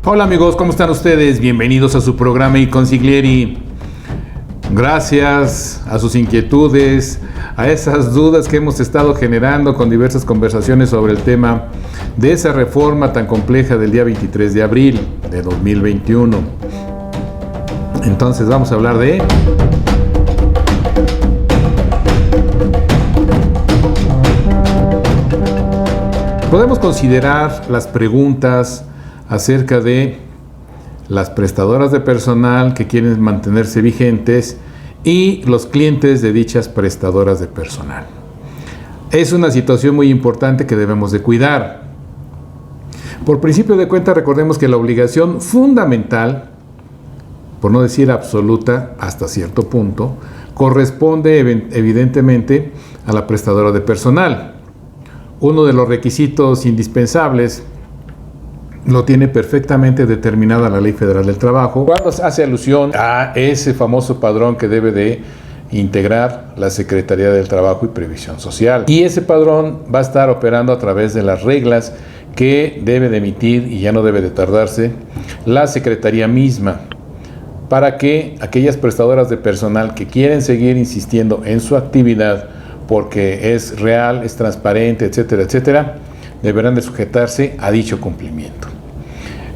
Hola amigos, ¿cómo están ustedes? Bienvenidos a su programa iConsiglieri. Gracias a sus inquietudes, a esas dudas que hemos estado generando con diversas conversaciones sobre el tema de esa reforma tan compleja del día 23 de abril de 2021. Entonces vamos a hablar de... Podemos considerar las preguntas acerca de las prestadoras de personal que quieren mantenerse vigentes y los clientes de dichas prestadoras de personal. Es una situación muy importante que debemos de cuidar. Por principio de cuenta, recordemos que la obligación fundamental, por no decir absoluta hasta cierto punto, corresponde evidentemente a la prestadora de personal. Uno de los requisitos indispensables lo tiene perfectamente determinada la Ley Federal del Trabajo, cuando hace alusión a ese famoso padrón que debe de integrar la Secretaría del Trabajo y Previsión Social. Y ese padrón va a estar operando a través de las reglas que debe de emitir, y ya no debe de tardarse, la Secretaría misma, para que aquellas prestadoras de personal que quieren seguir insistiendo en su actividad, porque es real, es transparente, etcétera, etcétera, deberán de sujetarse a dicho cumplimiento.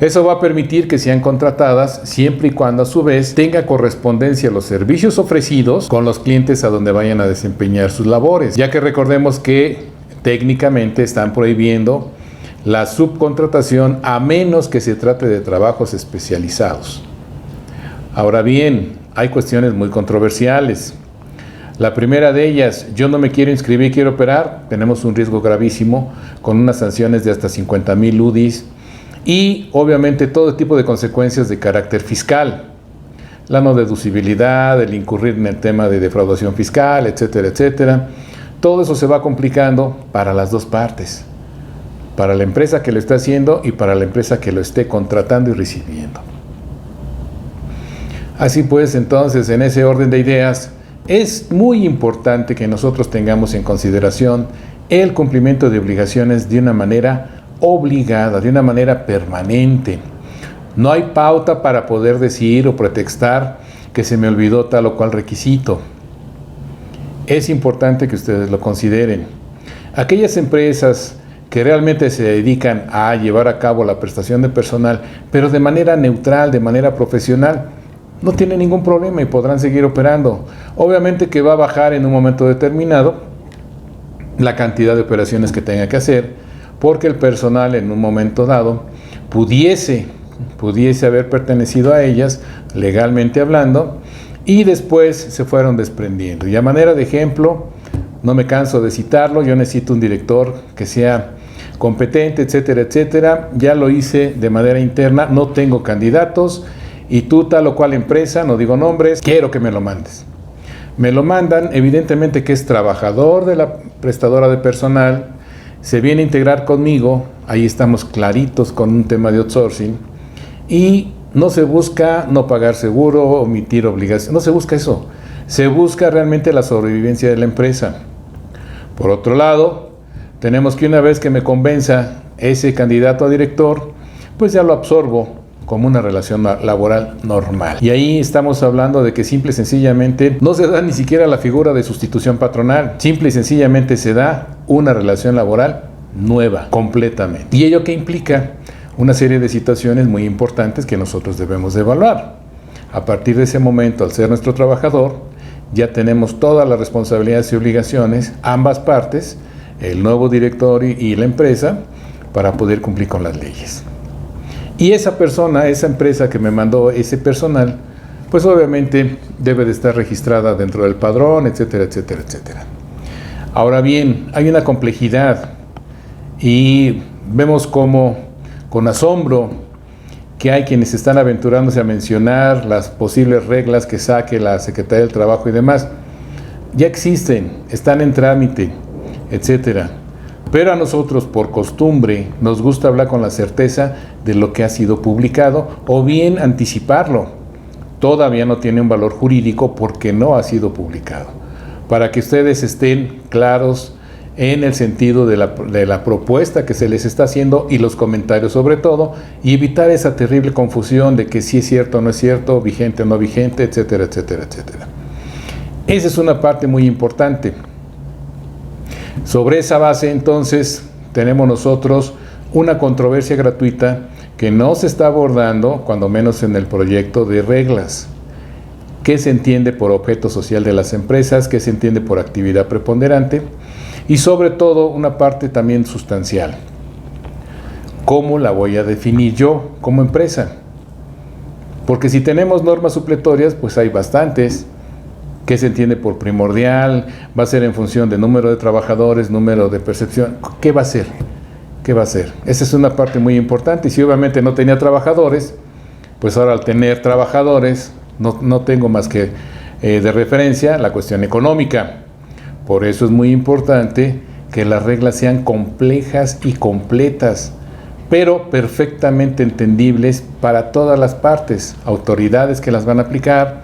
Eso va a permitir que sean contratadas siempre y cuando a su vez tenga correspondencia los servicios ofrecidos con los clientes a donde vayan a desempeñar sus labores, ya que recordemos que técnicamente están prohibiendo la subcontratación a menos que se trate de trabajos especializados. Ahora bien, hay cuestiones muy controversiales. La primera de ellas, yo no me quiero inscribir, quiero operar, tenemos un riesgo gravísimo con unas sanciones de hasta 50,000 UDIs y obviamente todo tipo de consecuencias de carácter fiscal. La no deducibilidad, el incurrir en el tema de defraudación fiscal, etcétera, etcétera. Todo eso se va complicando para las dos partes, para la empresa que lo está haciendo y para la empresa que lo esté contratando y recibiendo. Así pues, entonces, en ese orden de ideas, es muy importante que nosotros tengamos en consideración el cumplimiento de obligaciones de una manera obligada, de una manera permanente. No hay pauta para poder decir o pretextar que se me olvidó tal o cual requisito. Es importante que ustedes lo consideren. Aquellas empresas que realmente se dedican a llevar a cabo la prestación de personal, pero de manera neutral, de manera profesional, no tienen ningún problema y podrán seguir operando. Obviamente que va a bajar en un momento determinado la cantidad de operaciones que tenga que hacer, porque el personal en un momento dado pudiese haber pertenecido a ellas, legalmente hablando, y después se fueron desprendiendo. Y a manera de ejemplo, no me canso de citarlo, yo necesito un director que sea competente, etcétera, etcétera. Ya lo hice de manera interna, no tengo candidatos, y tú tal o cual empresa, no digo nombres, quiero que me lo mandes. Me lo mandan, evidentemente que es trabajador de la prestadora de personal, se viene a integrar conmigo, ahí estamos claritos con un tema de outsourcing, y no se busca no pagar seguro, omitir obligaciones, no se busca eso, se busca realmente la sobrevivencia de la empresa. Por otro lado, tenemos que una vez que me convenza ese candidato a director, pues ya lo absorbo como una relación laboral normal. Y ahí estamos hablando de que simple y sencillamente no se da ni siquiera la figura de sustitución patronal, simple y sencillamente se da una relación laboral nueva, completamente. ¿Y ello qué implica? Una serie de situaciones muy importantes que nosotros debemos de evaluar. A partir de ese momento, al ser nuestro trabajador, ya tenemos todas las responsabilidades y obligaciones, ambas partes, el nuevo director y la empresa, para poder cumplir con las leyes. Y esa persona, esa empresa que me mandó ese personal, pues obviamente debe de estar registrada dentro del padrón, etcétera, etcétera, etcétera. Ahora bien, hay una complejidad y vemos como con asombro que hay quienes están aventurándose a mencionar las posibles reglas que saque la Secretaría del Trabajo y demás. Ya existen, están en trámite, etcétera. Pero a nosotros, por costumbre, nos gusta hablar con la certeza de lo que ha sido publicado o bien anticiparlo. Todavía no tiene un valor jurídico porque no ha sido publicado. Para que ustedes estén claros en el sentido de la propuesta que se les está haciendo y los comentarios sobre todo, y evitar esa terrible confusión de que si es cierto o no es cierto, vigente o no vigente, etcétera, etcétera, etcétera. Esa es una parte muy importante. Sobre esa base, entonces, tenemos nosotros una controversia gratuita que no se está abordando, cuando menos en el proyecto, de reglas. ¿Qué se entiende por objeto social de las empresas? ¿Qué se entiende por actividad preponderante? Y sobre todo, una parte también sustancial. ¿Cómo la voy a definir yo como empresa? Porque si tenemos normas supletorias, pues hay bastantes. ¿Qué se entiende por primordial? ¿Va a ser en función de número de trabajadores, número de percepción? ¿Qué va a ser? ¿Qué va a ser? Esa es una parte muy importante. Y si obviamente no tenía trabajadores, pues ahora al tener trabajadores, no tengo más que de referencia la cuestión económica. Por eso es muy importante que las reglas sean complejas y completas, pero perfectamente entendibles para todas las partes, autoridades que las van a aplicar,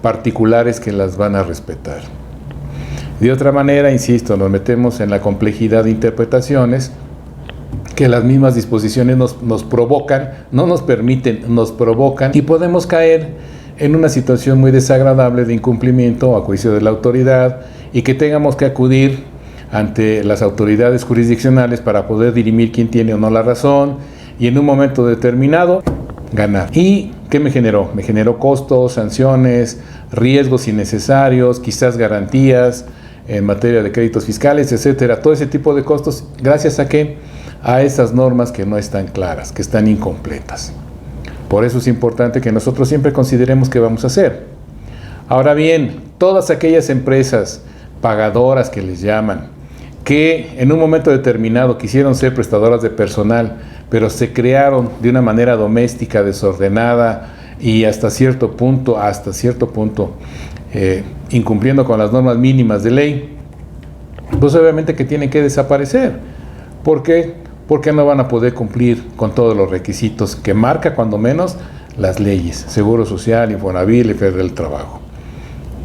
particulares que las van a respetar. De otra manera, insisto, nos metemos en la complejidad de interpretaciones que las mismas disposiciones nos provocan, no nos permiten, nos provocan, y podemos caer en una situación muy desagradable de incumplimiento a juicio de la autoridad y que tengamos que acudir ante las autoridades jurisdiccionales para poder dirimir quién tiene o no la razón y en un momento determinado ganar. ¿Y qué me generó? Me generó costos, sanciones, riesgos innecesarios, quizás garantías en materia de créditos fiscales, etcétera. Todo ese tipo de costos, ¿gracias a qué? A esas normas que no están claras, que están incompletas. Por eso es importante que nosotros siempre consideremos qué vamos a hacer. Ahora bien, todas aquellas empresas pagadoras que les llaman, que en un momento determinado quisieron ser prestadoras de personal, pero se crearon de una manera doméstica, desordenada y hasta cierto punto, incumpliendo con las normas mínimas de ley, pues obviamente que tienen que desaparecer. ¿Por qué? Porque no van a poder cumplir con todos los requisitos que marca, cuando menos, las leyes, Seguro Social, Infonavit, y Federal del Trabajo.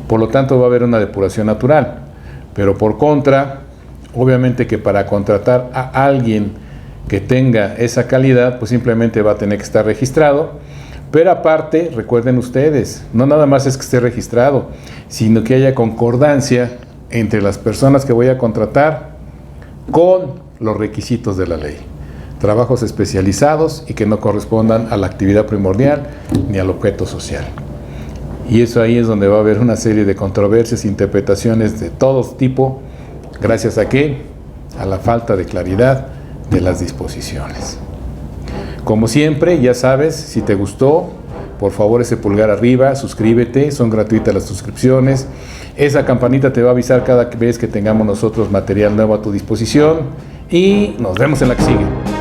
Por lo tanto, va a haber una depuración natural. Pero por contra, obviamente que para contratar a alguien que tenga esa calidad, pues simplemente va a tener que estar registrado. Pero aparte, recuerden ustedes, no nada más es que esté registrado, sino que haya concordancia entre las personas que voy a contratar con los requisitos de la ley. Trabajos especializados y que no correspondan a la actividad primordial ni al objeto social. Y eso ahí es donde va a haber una serie de controversias e interpretaciones de todo tipo, gracias a qué? A la falta de claridad de las disposiciones. Como siempre, ya sabes, si te gustó, por favor ese pulgar arriba, suscríbete, son gratuitas las suscripciones. Esa campanita te va a avisar cada vez que tengamos nosotros material nuevo a tu disposición. Y nos vemos en la que sigue.